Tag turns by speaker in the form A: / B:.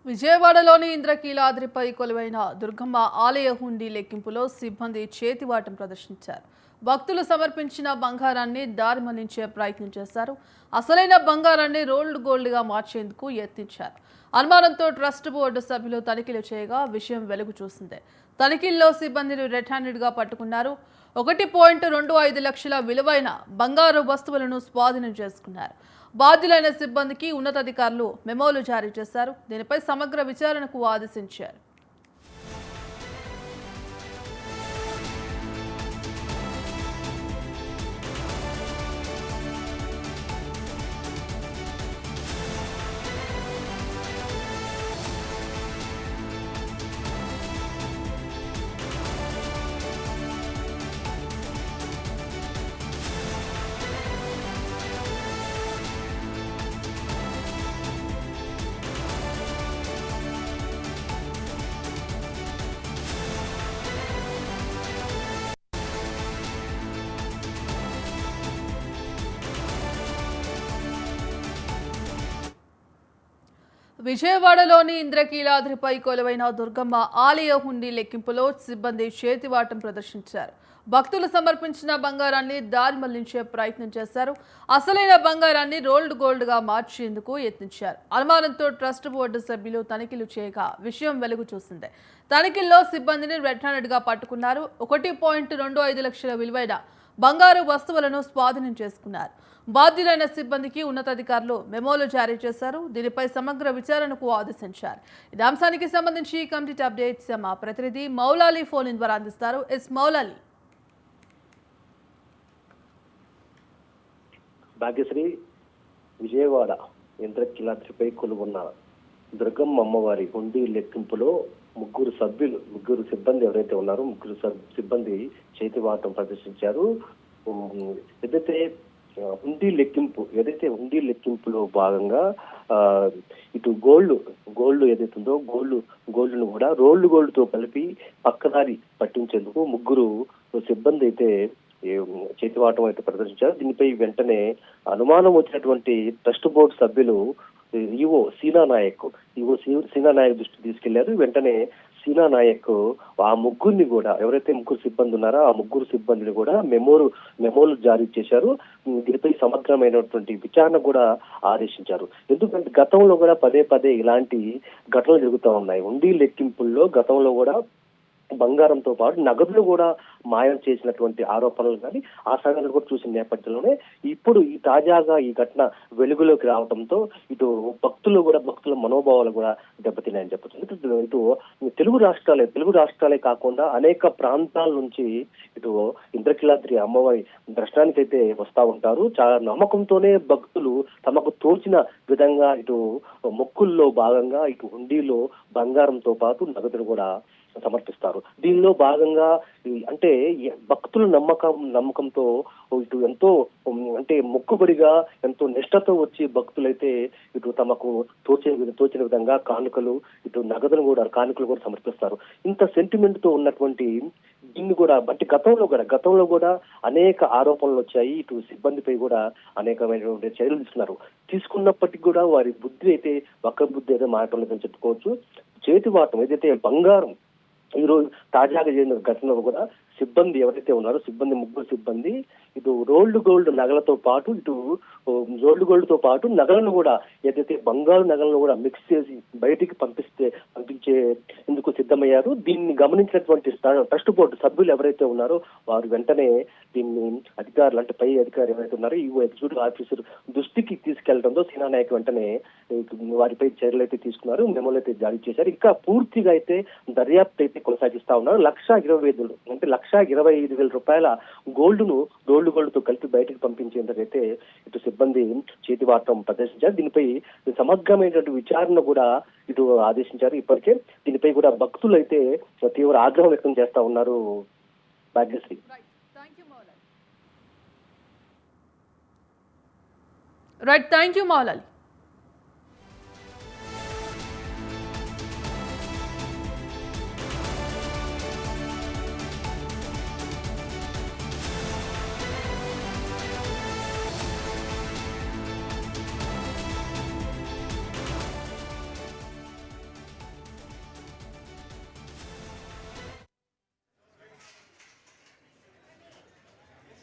A: విజయవాడలోని ఇంద్రకీలాద్రిపై కొలువైన దుర్గమ్మ ఆలయ హుండీ లెక్కింపులో సిబ్బంది చేతివాటం ప్రదర్శించారు. భక్తులు సమర్పించిన బంగారాన్ని దారి మళ్లించే ప్రయత్నం చేశారు. అసలైన బంగారాన్ని రోల్డ్ గోల్డ్గా మార్చేందుకు యత్నించారు. అనుమానంతో ట్రస్ట్ బోర్డు సభ్యులు తనిఖీలు చేయగా విషయం వెలుగు చూసింది. తనిఖీల్లో సిబ్బందిని రెడ్ హ్యాండెడ్గా పట్టుకున్నారు. 1.25 లక్షల విలువైన బంగారు వస్తువులను స్వాధీనం చేసుకున్నారు. బాధ్యులైన సిబ్బందికి ఉన్నతాధికారులు మెమోలు జారీ చేశారు. దీనిపై సమగ్ర విచారణకు ఆదేశించారు. విజయవాడలోని ఇంద్రకీలాద్రిపై కొలువైన దుర్గమ్మ ఆలయ హుండీ లెక్కింపులో సిబ్బంది చేతివాటం ప్రదర్శించారు. భక్తులు సమర్పించిన బంగారాన్ని దారి మళ్లించే ప్రయత్నం చేశారు. అసలైన బంగారాన్ని రోల్డ్ గోల్డ్గా మార్చేందుకు యత్నించారు. అనుమానంతో ట్రస్ట్ బోర్డు సభ్యులు తనిఖీలు చేయగా విషయం వెలుగు చూసింది. తనిఖీల్లో సిబ్బందిని రెడ్ హ్యాండెడ్గా పట్టుకున్నారు. 1.25 లక్షల విలువైన బంగారు వస్తువులను స్వాధీనం చేసుకున్నారు. బాధ్యులైన సిబ్బందికి ఉన్నతాధికారులు మెమోలు జారీ చేశారు. దీనిపై సమగ్ర విచారణకు ఆదేశించారు. ఈ అంశానికి సంబంధించి కంప్లీట్ అప్డేట్స్ మా ప్రతినిధి మౌలాలి ఫోన్ ఇన్ ద్వారా అందిస్తారు. ఎస్ మౌలాలి.
B: భాగ్యశ్రీ, విజయవాడ ఇంద్రకీలాద్రిపై కొలువున్న దుర్గమ్మ అమ్మవారి హుండీ లెక్కింపులో ముగ్గురు సిబ్బంది ఎవరైతే ఉన్నారో సిబ్బంది చేతివాటం ప్రదర్శించారు. ఏదైతే హుండీ లెక్కింపులో భాగంగా ఇటు గోల్డ్ ఏదైతే ఉందో గోల్డ్ను కూడా రోల్డ్ గోల్డ్ తో కలిపి పక్కదారి పట్టించేందుకు ముగ్గురు సిబ్బంది అయితే చేతివాటం అయితే ప్రదర్శించారు. దీనిపై వెంటనే అనుమానం వచ్చినటువంటి ట్రస్ట్ బోర్డు సభ్యులు ఈవో సీనా నాయక్ దృష్టికి తీసుకెళ్లారు. వెంటనే సీనా నాయక్ ఆ ముగ్గురిని కూడా, ఎవరైతే ముగ్గురు సిబ్బంది ఉన్నారో ఆ ముగ్గురు సిబ్బందిని కూడా మెమోలు జారీ చేశారు. దీనిపై సమగ్రమైనటువంటి విచారణ కూడా ఆదేశించారు. ఎందుకంటే గతంలో కూడా పదే ఇలాంటి ఘటనలు జరుగుతూ ఉన్నాయి. హుండీ లెక్కింపుల్లో గతంలో కూడా బంగారంతో పాటు నగదులు కూడా మాయం చేసినటువంటి ఆరోపణలు కానీ ఆ సంఘటనలు కూడా చూసిన నేపథ్యంలోనే ఇప్పుడు తాజాగా ఈ ఘటన వెలుగులోకి రావడంతో ఇటు భక్తుల మనోభావాలు కూడా దెబ్బతిన్నాయని చెప్పచ్చు. ఇటు తెలుగు రాష్ట్రాలే కాకుండా అనేక ప్రాంతాల నుంచి ఇటు ఇంద్రకీలాద్రి అమ్మవారి దర్శనానికి అయితే వస్తా ఉంటారు. చాలా నమ్మకంతోనే భక్తులు తమకు తోచిన విధంగా ఇటు మొక్కుల్లో భాగంగా ఇటు హుండీలో బంగారంతో పాటు నగదులు కూడా సమర్పిస్తారు. దీనిలో భాగంగా అంటే భక్తుల నమ్మకంతో ఇటు ఎంతో మొక్కుబడిగా ఎంతో నిష్ఠతో వచ్చి భక్తులైతే ఇటు తమకు తోచిన విధంగా కానుకలు కూడా సమర్పిస్తారు. ఇంత సెంటిమెంట్ తో ఉన్నటువంటి దీన్ని కూడా బట్టి గతంలో కూడా అనేక ఆరోపణలు వచ్చాయి. ఇటు సిబ్బందిపై కూడా అనేకమైనటువంటి చర్యలు తీసుకున్నప్పటికీ కూడా వారి బుద్ధి అయితే ఒక్క బుద్ధి అయితే మారటం లేదని చెప్పుకోవచ్చు. చేతివాటం ఏదైతే బంగారం ఈ రోజు తాజాగా జరిగిన ఘటనలో కూడా ముగ్గురు సిబ్బంది ఇటు రోల్డ్ గోల్డ్ నగలతో పాటు నగలను కూడా ఏదైతే బంగారు నగలను కూడా మిక్స్ చేసి బయటికి పంపించే ఎందుకు సిద్ధమయ్యారు. దీన్ని గమనించినటువంటి ట్రస్ట్ బోర్డు సభ్యులు ఎవరైతే ఉన్నారో వారు వెంటనే దీన్ని పై అధికారి ఎవరైతే ఉన్నారో ఈ ఎగ్జిక్యూటివ్ ఆఫీసర్ దృష్టికి తీసుకెళ్లడంతో సీనా నాయక్ వెంటనే వారిపై చర్యలు అయితే తీసుకున్నారు, మెమోలు అయితే జారీ చేశారు. ఇంకా పూర్తిగా అయితే దర్యాప్తు అయితే కొనసాగిస్తా ఉన్నారు. 1,25,000 రూపాయల రోల్డ్ గోల్డ్ తో కలిపి బయటకు పంపించేందుకైతే ఇటు సిబ్బంది చేతివాటం ప్రదర్శించారు. దీనిపై సమగ్రమైనటువంటి విచారణ కూడా ఇటు ఆదేశించారు. ఇప్పటికే దీనిపై కూడా భక్తులు అయితే తీవ్ర ఆగ్రహం వ్యక్తం చేస్తా ఉన్నారు. భాగ్యశ్రీ.
A: Thank you Moula Ali.